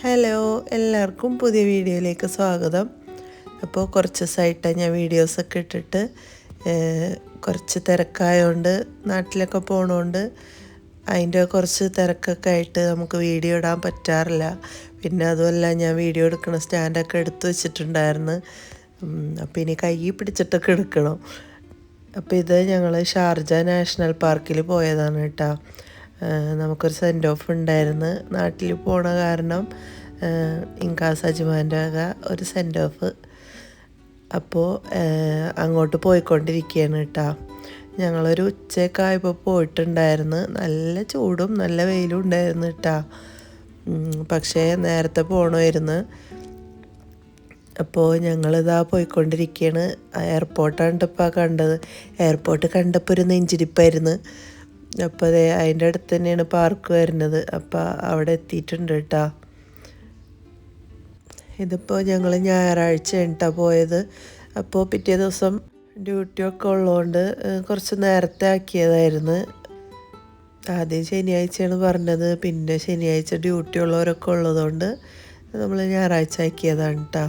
Hello, എല്ലാവർക്കും പുതിയ വീഡിയോയിലേക്ക് സ്വാഗതം. അപ്പോൾ കുറച്ച് ദിവസമായിട്ട് ഞാൻ വീഡിയോസൊക്കെ ഇട്ടിട്ട് കുറച്ച് തിരക്കായതുകൊണ്ട് നാട്ടിലൊക്കെ പോകണോണ്ട് അതിൻ്റെ കുറച്ച് തിരക്കൊക്കെ ആയിട്ട് നമുക്ക് വീഡിയോ ഇടാൻ പറ്റാറില്ല. പിന്നെ അതുമല്ല, ഞാൻ വീഡിയോ എടുക്കണ സ്റ്റാൻഡൊക്കെ എടുത്തു വെച്ചിട്ടുണ്ടായിരുന്നു. അപ്പോൾ ഇനി കൈ പിടിച്ചിട്ടൊക്കെ എടുക്കണം. അപ്പോൾ ഇത് ഞങ്ങൾ ഷാർജ നാഷണൽ പാർക്കിൽ പോയതാണ് കേട്ടോ. നമുക്കൊരു സെൻഡ് ഓഫ് ഉണ്ടായിരുന്നു. നാട്ടിൽ പോണ കാരണം ഇൻകാസ് അജ്മാൻ്റെ വക ഒരു സെൻഡ് ഓഫ്. അപ്പോൾ അങ്ങോട്ട് പോയിക്കൊണ്ടിരിക്കുകയാണ് കേട്ടോ. ഞങ്ങളൊരു ഉച്ചയൊക്കെ ആയപ്പോൾ പോയിട്ടുണ്ടായിരുന്നു. നല്ല ചൂടും നല്ല വെയിലും ഉണ്ടായിരുന്നു കേട്ടോ. പക്ഷേ നേരത്തെ പോകണമായിരുന്നു. അപ്പോൾ ഞങ്ങളിതാ പോയിക്കൊണ്ടിരിക്കുകയാണ്. എയർപോർട്ടാണ് ഇപ്പോൾ കണ്ടത്. എയർപോർട്ട് കണ്ടപ്പോൾ ഒരു നെഞ്ചിരിപ്പായിരുന്നു. അപ്പോൾ അതെ, അതിൻ്റെ അടുത്ത് തന്നെയാണ് പാർക്ക് വരുന്നത്. അപ്പോൾ അവിടെ എത്തിയിട്ടുണ്ട് കേട്ടോ. ഇതിപ്പോൾ ഞങ്ങൾ ഞായറാഴ്ചയാണ് പോയത്. അപ്പോൾ പിറ്റേ ദിവസം ഡ്യൂട്ടിയൊക്കെ ഉള്ളതുകൊണ്ട് കുറച്ച് നേരത്തെ ആക്കിയതായിരുന്നു. ആദ്യം ശനിയാഴ്ചയാണ് പറഞ്ഞത്, പിന്നെ ശനിയാഴ്ച ഡ്യൂട്ടി ഉള്ളവരൊക്കെ ഉള്ളതുകൊണ്ട് നമ്മൾ ഞായറാഴ്ച ആക്കിയതാണ് കേട്ടോ.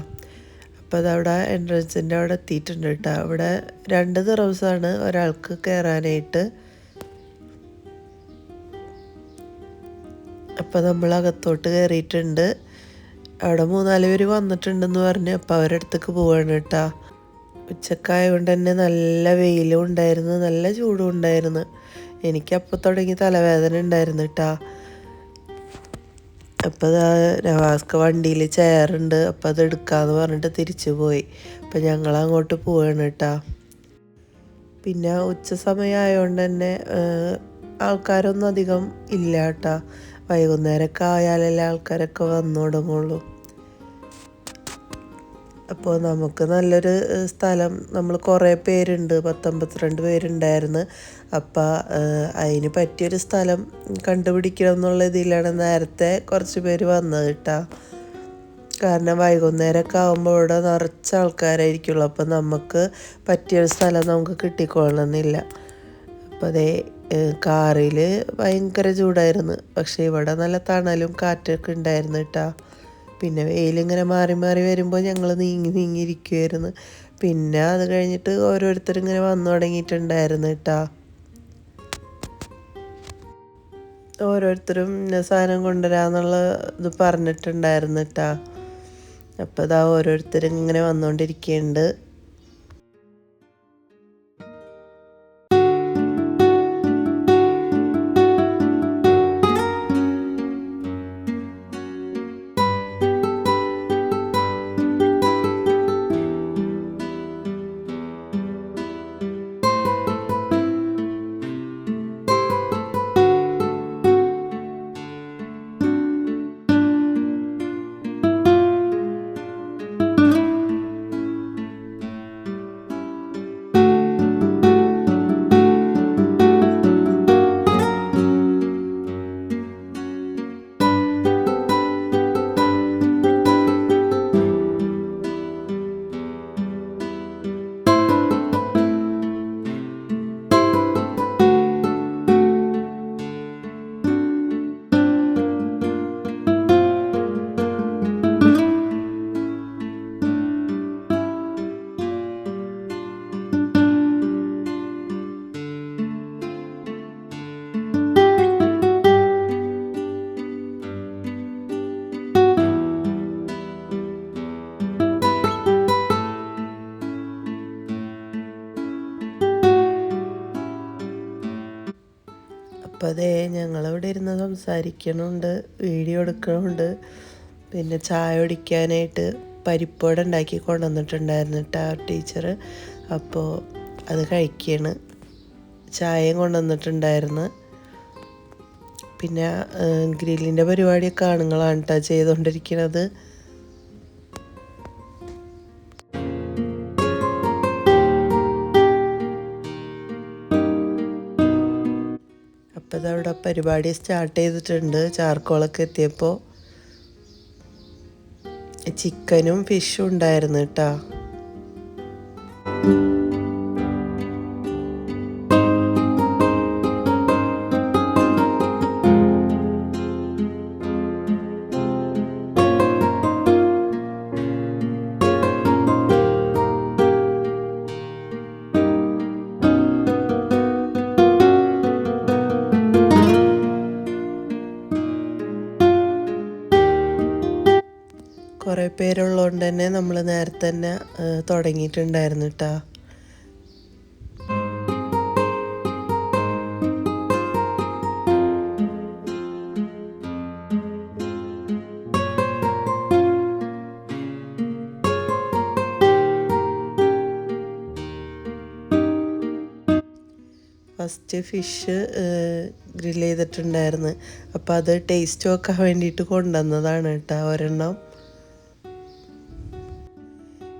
അപ്പോൾ അതവിടെ എൻട്രൻസിൻ്റെ അവിടെ എത്തിയിട്ടുണ്ട് കേട്ടോ. അവിടെ 2 ദിറംസാണ് ഒരാൾക്ക് കയറാനായിട്ട്. അപ്പോൾ നമ്മൾ അകത്തോട്ട് കയറിയിട്ടുണ്ട്. അവിടെ 3-4 പേര് വന്നിട്ടുണ്ടെന്ന് പറഞ്ഞ് അപ്പോൾ അവരുടെ അടുത്തേക്ക് പോവാണ് കേട്ടോ. ഉച്ചക്കായതുകൊണ്ട് തന്നെ നല്ല വെയിലും ഉണ്ടായിരുന്നു, നല്ല ചൂടും ഉണ്ടായിരുന്നു. എനിക്കപ്പോൾ തുടങ്ങി തലവേദന ഉണ്ടായിരുന്നു കേട്ടോ. അപ്പോൾ നവാസ്ക വണ്ടിയിൽ ചെയറുണ്ട്, അപ്പോൾ അത് എടുക്കാമെന്ന് പറഞ്ഞിട്ട് തിരിച്ചു പോയി. അപ്പോൾ ഞങ്ങൾ അങ്ങോട്ട് പോവാണ് കേട്ടോ. പിന്നെ ഉച്ച സമയമായതുകൊണ്ട് തന്നെ ആൾക്കാരൊന്നും അധികം ഇല്ല കേട്ടോ. വൈകുന്നേരമൊക്കെ ആയാലല്ലേ ആൾക്കാരൊക്കെ വന്നു തുടങ്ങുള്ളൂ. അപ്പോൾ നമുക്ക് നല്ലൊരു സ്ഥലം, നമ്മൾ കുറേ പേരുണ്ട്, 10-52 പേരുണ്ടായിരുന്നു. അപ്പോൾ അതിന് പറ്റിയൊരു സ്ഥലം കണ്ടുപിടിക്കണം എന്നുള്ള ഇതിലാണ് നേരത്തെ കുറച്ച് പേര് വന്നത് കേട്ടോ. കാരണം വൈകുന്നേരമൊക്കെ ആകുമ്പോൾ ഇവിടെ നിറച്ച ആൾക്കാരായിരിക്കുള്ളൂ. അപ്പോൾ നമുക്ക് പറ്റിയൊരു സ്ഥലം നമുക്ക് കിട്ടിക്കൊള്ളണമെന്നില്ല. അപ്പോൾ അതേ, കാറിൽ ഭയങ്കര ചൂടായിരുന്നു. പക്ഷേ ഇവിടെ നല്ല തണലും കാറ്റൊക്കെ ഉണ്ടായിരുന്നു കേട്ടോ. പിന്നെ വെയിലിങ്ങനെ മാറി മാറി വരുമ്പോൾ ഞങ്ങൾ നീങ്ങിയിരിക്കുമായിരുന്നു. പിന്നെ അത് കഴിഞ്ഞിട്ട് ഓരോരുത്തരിങ്ങനെ വന്നു തുടങ്ങിയിട്ടുണ്ടായിരുന്നു കേട്ടോ. ഓരോരുത്തരും സാധനം കൊണ്ടുവരാന്നുള്ള ഇത് പറഞ്ഞിട്ടുണ്ടായിരുന്നു കേട്ടോ. അപ്പോൾ ഇതാ ഓരോരുത്തരും ഇങ്ങനെ വന്നുകൊണ്ടിരിക്കുന്നുണ്ട്. അപ്പോൾ അതേ, ഞങ്ങളിവിടെ ഇരുന്ന് സംസാരിക്കണമുണ്ട്, വീഡിയോ എടുക്കണമുണ്ട്. പിന്നെ ചായ കുടിക്കാനായിട്ട് പരിപ്പുവട ഉണ്ടാക്കി കൊണ്ടുവന്നിട്ടുണ്ടായിരുന്നു കേട്ടോ ടീച്ചർ. അപ്പോൾ അത് കഴിക്കുകയാണ്. ചായയും കൊണ്ടുവന്നിട്ടുണ്ടായിരുന്നു. പിന്നെ ഗ്രില്ലിൻ്റെ പരിപാടിയൊക്കെ ആണുങ്ങളാണ് കേട്ടോ ചെയ്തുകൊണ്ടിരിക്കുന്നത്. അപ്പോൾ അതവിടെ പരിപാടി സ്റ്റാർട്ട് ചെയ്തിട്ടുണ്ട്. ചാർക്കോളൊക്കെ എത്തിയപ്പോൾ ചിക്കനും ഫിഷും ഉണ്ടായിരുന്നു കേട്ടോ. കുറേ പേരുള്ളതുകൊണ്ട് തന്നെ നമ്മൾ നേരത്തെ തന്നെ തുടങ്ങിയിട്ടുണ്ടായിരുന്നു കേട്ടോ. ഫസ്റ്റ് ഫിഷ് ഗ്രില്ല് ചെയ്തിട്ടുണ്ടായിരുന്നു. അപ്പോൾ അത് ടേസ്റ്റ് നോക്കാൻ വേണ്ടിയിട്ട് കൊണ്ടുവന്നതാണ് കേട്ടോ ഒരെണ്ണം.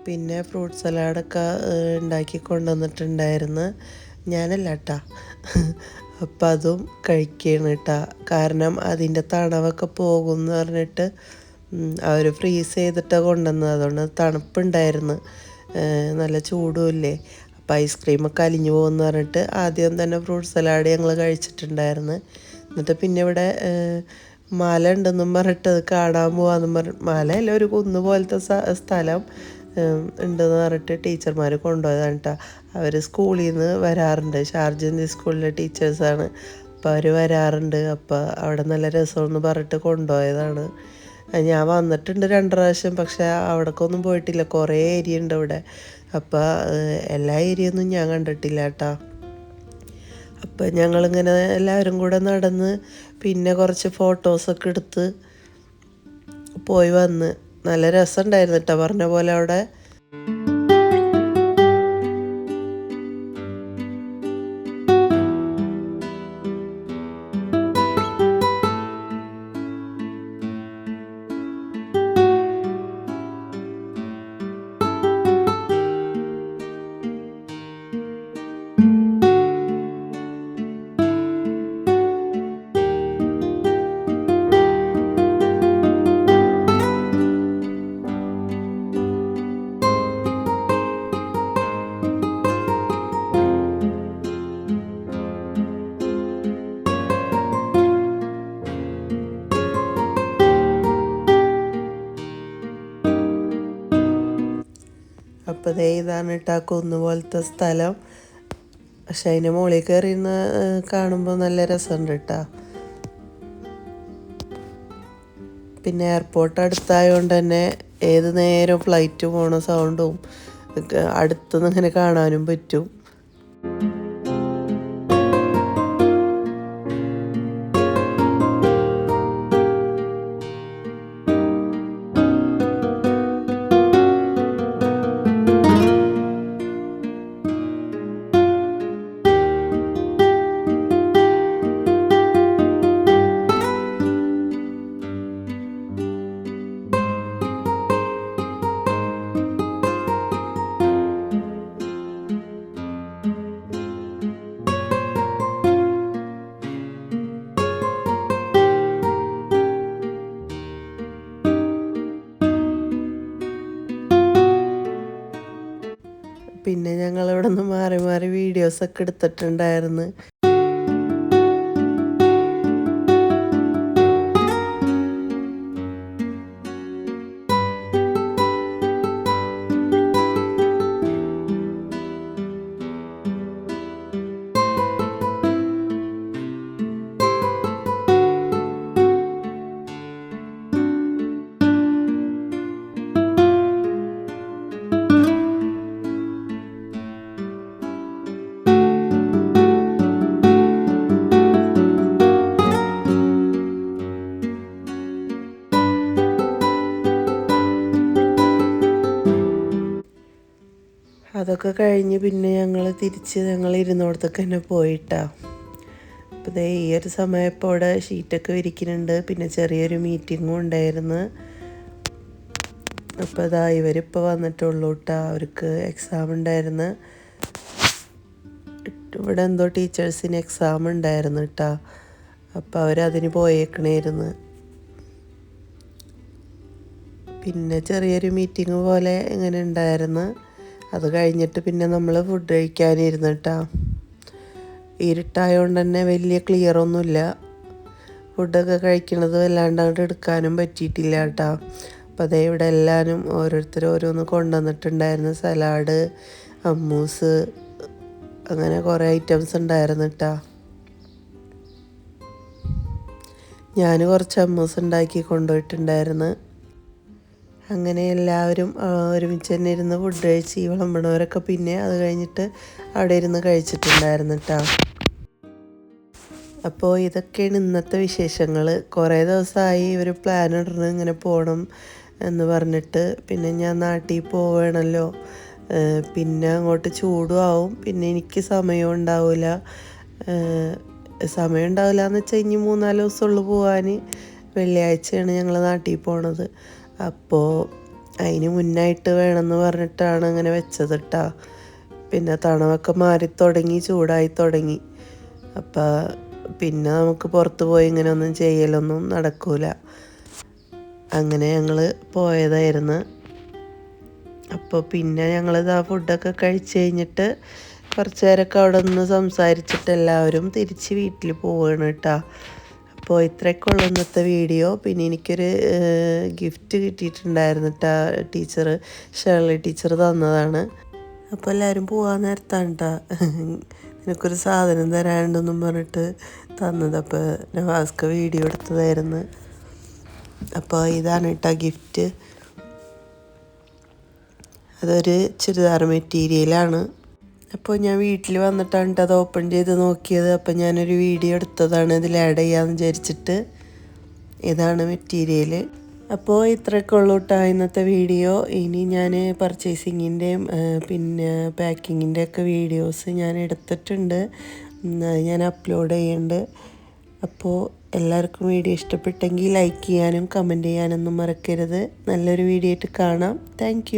പിന്നെ ഫ്രൂട്ട് സലാഡൊക്കെ ഉണ്ടാക്കി കൊണ്ടുവന്നിട്ടുണ്ടായിരുന്നു. ഞാനല്ല കേട്ടോ. അപ്പം അതും കഴിക്കുകയാണ് കേട്ടോ. കാരണം അതിൻ്റെ തണവൊക്കെ പോകും എന്ന് പറഞ്ഞിട്ട് അവർ ഫ്രീസ് ചെയ്തിട്ടാണ് കൊണ്ടുവന്നത്. അതുകൊണ്ട് തണുപ്പുണ്ടായിരുന്നു, നല്ല ചൂടുമില്ലേ. അപ്പോൾ ഐസ്ക്രീമൊക്കെ അലിഞ്ഞു പോകുമെന്ന് പറഞ്ഞിട്ട് ആദ്യം തന്നെ ഫ്രൂട്ട് സലാഡ് ഞങ്ങൾ കഴിച്ചിട്ടുണ്ടായിരുന്നു. എന്നിട്ട് പിന്നെ ഇവിടെ മല ഉണ്ടെന്നും പറഞ്ഞിട്ട് അത് കാണാൻ പോകാമെന്നും പറഞ്ഞിട്ട്, മലയല്ല ഒരു കുന്ന് പോലത്തെ സ്ഥലം ഉണ്ടെന്ന് പറഞ്ഞിട്ട് ടീച്ചർമാർ കൊണ്ടുപോയതാണ് കേട്ടോ. അവർ സ്കൂളിൽ നിന്ന് വരാറുണ്ട്, ഷാർജ സ്കൂളിലെ ടീച്ചേഴ്സാണ്. അപ്പോൾ അവർ വരാറുണ്ട്. അപ്പോൾ അവിടെ നല്ല രസമെന്ന് പറഞ്ഞിട്ട് കൊണ്ടുപോയതാണ്. ഞാൻ വന്നിട്ടുണ്ട് 2 പ്രാവശ്യം, പക്ഷേ അവിടേക്കൊന്നും പോയിട്ടില്ല. കുറേ ഏരിയ ഉണ്ട് ഇവിടെ. അപ്പോൾ എല്ലാ ഏരിയയൊന്നും ഞാൻ കണ്ടിട്ടില്ല കേട്ടോ. അപ്പം ഞങ്ങളിങ്ങനെ എല്ലാവരും കൂടെ നടന്ന് പിന്നെ കുറച്ച് ഫോട്ടോസൊക്കെ എടുത്ത് പോയി വന്ന്. നല്ല രസമുണ്ടായിരുന്നു കേട്ടോ പറഞ്ഞ പോലെ അവിടെ. അപ്പോൾ ഇതാണ് കേട്ടോ കുന്ന് പോലത്തെ സ്ഥലം. പക്ഷെ അതിൻ്റെ മുകളിൽ കയറിയിരുന്ന് കാണുമ്പോൾ നല്ല രസമുണ്ട് കേട്ടോ. പിന്നെ എയർപോർട്ട് അടുത്തായതുകൊണ്ട് തന്നെ ഏത് നേരം ഫ്ലൈറ്റ് പോണ സൗണ്ടും അടുത്തുനിന്ന് ഇങ്ങനെ കാണാനും പറ്റും. പിന്നെ ഞങ്ങളിവിടെ നിന്ന് മാറി മാറി വീഡിയോസൊക്കെ എടുത്തിട്ടുണ്ടായിരുന്നു. അതൊക്കെ കഴിഞ്ഞ് പിന്നെ ഞങ്ങൾ തിരിച്ച് ഇരുന്നോടത്തൊക്കെ തന്നെ പോയിട്ടാ. അപ്പോൾ ദേ ഈ ഒരു സമയം ഇപ്പോൾ അവിടെ ഷീറ്റൊക്കെ വിരിക്കുന്നുണ്ട്. പിന്നെ ചെറിയൊരു മീറ്റിങ്ങും ഉണ്ടായിരുന്നു. അപ്പോൾ ഇതാ ഇവരിപ്പോൾ വന്നിട്ടുള്ളൂ കേട്ടോ. അവർക്ക് എക്സാം ഉണ്ടായിരുന്നു. ഇവിടെ എന്തോ ടീച്ചേഴ്സിന് എക്സാം ഉണ്ടായിരുന്നു കേട്ടോ. അപ്പോൾ അവരതിന് പോയേക്കണായിരുന്നു. പിന്നെ ചെറിയൊരു മീറ്റിംഗ് പോലെ ഇങ്ങനെ ഉണ്ടായിരുന്നു. അത് കഴിഞ്ഞിട്ട് പിന്നെ നമ്മൾ ഫുഡ് കഴിക്കാനിരുന്നു കേട്ടോ. ഇരുട്ടായതുകൊണ്ട് തന്നെ വലിയ ക്ലിയറൊന്നുമില്ല. ഫുഡൊക്കെ കഴിക്കണത് വല്ലാണ്ട് അങ്ങോട്ട് എടുക്കാനും പറ്റിയിട്ടില്ല കേട്ടോ. അപ്പോൾ അതേ ഇവിടെ എല്ലാവരും ഓരോരുത്തർ ഓരോന്ന് കൊണ്ടുവന്നിട്ടുണ്ടായിരുന്നു. സലാഡ്, അമ്മൂസ്, അങ്ങനെ കുറേ ഐറ്റംസ് ഉണ്ടായിരുന്നു കേട്ടോ. ഞാൻ കുറച്ച് അമ്മൂസ് ഉണ്ടാക്കി കൊണ്ടുപോയിട്ടുണ്ടായിരുന്നു. അങ്ങനെ എല്ലാവരും ഒരുമിച്ച് തന്നെ ഇരുന്ന് ഫുഡ് കഴിച്ച് ഈ വിളമ്പണവരൊക്കെ പിന്നെ അത് കഴിഞ്ഞിട്ട് അവിടെ ഇരുന്ന് കഴിച്ചിട്ടുണ്ടായിരുന്നു കേട്ടോ. അപ്പോൾ ഇതൊക്കെയാണ് ഇന്നത്തെ വിശേഷങ്ങൾ. കുറേ ദിവസമായി ഇവർ പ്ലാൻ ഇടണം ഇങ്ങനെ പോകണം എന്ന് പറഞ്ഞിട്ട്. പിന്നെ ഞാൻ നാട്ടിൽ പോവുകയാണല്ലോ, പിന്നെ അങ്ങോട്ട് ചൂടും ആവും, പിന്നെ എനിക്ക് സമയം ഉണ്ടാവില്ല എന്ന് വെച്ചാൽ ഇനി 3-4 ദിവസമുള്ളൂ പോകാൻ. വെള്ളിയാഴ്ചയാണ് ഞങ്ങൾ നാട്ടിൽ പോണത്. അപ്പോൾ അതിന് മുന്നായിട്ട് വേണമെന്ന് പറഞ്ഞിട്ടാണ് അങ്ങനെ വെച്ചത് കേട്ടോ. പിന്നെ തണുവൊക്കെ മാറി തുടങ്ങി, ചൂടായി തുടങ്ങി. അപ്പം പിന്നെ നമുക്ക് പുറത്ത് പോയി ഇങ്ങനെ ഒന്നും ചെയ്യലൊന്നും നടക്കൂല. അങ്ങനെ ഞങ്ങൾ പോയതായിരുന്നു. അപ്പോൾ പിന്നെ ഞങ്ങളിത് ആ ഫുഡൊക്കെ കഴിച്ച് കഴിഞ്ഞിട്ട് കുറച്ച് നേരമൊക്കെ അവിടെ നിന്ന് സംസാരിച്ചിട്ട് എല്ലാവരും തിരിച്ച് വീട്ടിൽ പോവുകയാണ് കേട്ടോ. അപ്പോൾ ഇത്രയൊക്കെ ഉള്ളൂ ഇന്നത്തെ വീഡിയോ. പിന്നെ എനിക്കൊരു ഗിഫ്റ്റ് കിട്ടിയിട്ടുണ്ടായിരുന്നു കേട്ടോ. ഷേർലി ടീച്ചർ തന്നതാണ്. അപ്പോൾ എല്ലാവരും പോകാൻ നേരത്താണ് കേട്ടോ നിനക്കൊരു സാധനം തരാനുണ്ടെന്നും പറഞ്ഞിട്ട് തന്നത്. അപ്പോൾ നവാസ്ക വീഡിയോ എടുത്തതായിരുന്നു. അപ്പോൾ ഇതാണ് കേട്ടോ ഗിഫ്റ്റ്. അതൊരു ചുരിദാർ മെറ്റീരിയലാണ്. അപ്പോൾ ഞാൻ വീട്ടിൽ വന്നിട്ടാണ് കേട്ടോ അത് ഓപ്പൺ ചെയ്ത് നോക്കിയത്. അപ്പോൾ ഞാനൊരു വീഡിയോ എടുത്തതാണ് ഇതിൽ ആഡ് ചെയ്യാമെന്ന് വിചാരിച്ചിട്ട്. ഇതാണ് മെറ്റീരിയൽ. അപ്പോൾ ഇത്രയൊക്കെ ഉള്ളൂ കേട്ടോ ഇന്നത്തെ വീഡിയോ. ഇനി ഞാൻ പർച്ചേസിങ്ങിൻ്റെയും പിന്നെ പാക്കിങ്ങിൻ്റെ ഒക്കെ വീഡിയോസ് ഞാൻ എടുത്തിട്ടുണ്ട്, ഞാൻ അപ്ലോഡ് ചെയ്യുന്നുണ്ട്. അപ്പോൾ എല്ലാവർക്കും വീഡിയോ ഇഷ്ടപ്പെട്ടെങ്കിൽ ലൈക്ക് ചെയ്യാനും കമൻറ്റ് ചെയ്യാനൊന്നും മറക്കരുത്. നല്ലൊരു വീഡിയോ ആയിട്ട് കാണാം. താങ്ക്